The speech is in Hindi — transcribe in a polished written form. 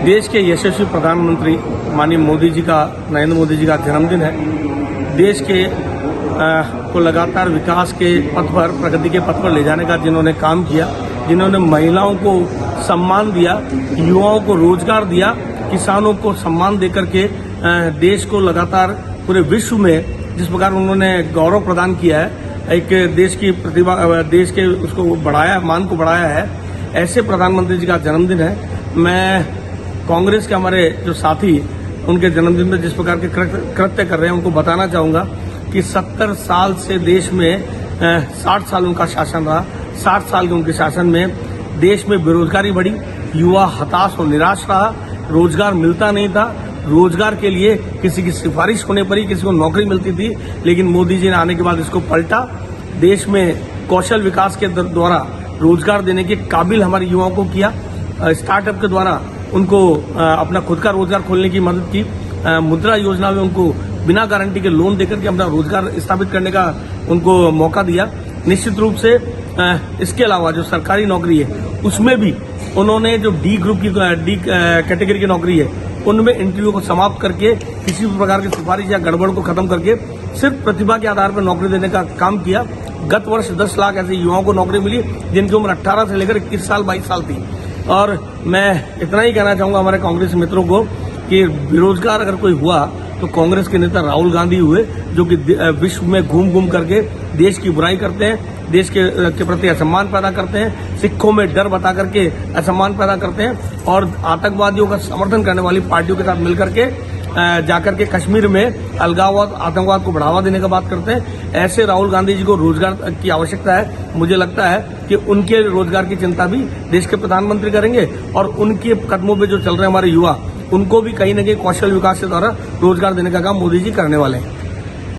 देश के यशस्वी प्रधानमंत्री माननीय मोदी जी का, नरेंद्र मोदी जी का जन्मदिन है। देश के को लगातार विकास के पथ पर, प्रगति के पथ पर ले जाने का जिन्होंने काम किया, जिन्होंने महिलाओं को सम्मान दिया, युवाओं को रोजगार दिया, किसानों को सम्मान देकर के देश को लगातार पूरे विश्व में जिस प्रकार उन्होंने गौरव प्रदान किया है, एक देश की प्रतिभा, देश के उसको बढ़ाया, मान को बढ़ाया है, ऐसे प्रधानमंत्री जी का जन्मदिन है। मैं कांग्रेस के हमारे जो साथी उनके जन्मदिन में जिस प्रकार के कृत्य कर रहे हैं उनको बताना चाहूंगा कि 70 साल से देश में 60 साल उनका शासन रहा। 60 साल के उनके शासन में देश में बेरोजगारी बढ़ी, युवा हताश और निराश रहा, रोजगार मिलता नहीं था। रोजगार के लिए किसी की सिफारिश होने पर ही किसी को नौकरी मिलती थी, लेकिन मोदी जी ने आने के बाद इसको पलटा। देश में कौशल विकास के द्वारा रोजगार देने के काबिल हमारे युवाओं को किया। स्टार्टअप के द्वारा उनको अपना खुद का रोजगार खोलने की मदद की। मुद्रा योजना में उनको बिना गारंटी के लोन देकर के अपना रोजगार स्थापित करने का उनको मौका दिया। निश्चित रूप से इसके अलावा जो सरकारी नौकरी है उसमें भी उन्होंने जो डी ग्रुप की, डी कैटेगरी की नौकरी है उनमें इंटरव्यू को समाप्त करके किसी भी प्रकार की सिफारिश या गड़बड़ को खत्म करके सिर्फ प्रतिभा के आधार पर नौकरी देने का काम किया। गत वर्ष 10 लाख ऐसे युवाओं को नौकरी मिली जिनकी उम्र 18 से लेकर 21 साल 22 साल थी। और मैं इतना ही कहना चाहूंगा हमारे कांग्रेस मित्रों को कि बेरोजगार अगर कोई हुआ तो कांग्रेस के नेता राहुल गांधी हुए, जो कि विश्व में घूम घूम करके देश की बुराई करते हैं, देश के प्रति असम्मान पैदा करते हैं, सिखों में डर बता करके असम्मान पैदा करते हैं और आतंकवादियों का समर्थन करने वाली पार्टियों के साथ मिलकर के जाकर के कश्मीर में अलगाववाद, आतंकवाद को बढ़ावा देने का बात करते हैं। ऐसे राहुल गांधी जी को रोजगार की आवश्यकता है। मुझे लगता है कि उनके रोजगार की चिंता भी देश के प्रधानमंत्री करेंगे और उनके कदमों पे जो चल रहे हैं हमारे युवा, उनको भी कहीं न कहीं कौशल विकास के द्वारा रोजगार देने का काम मोदी जी करने वाले हैं।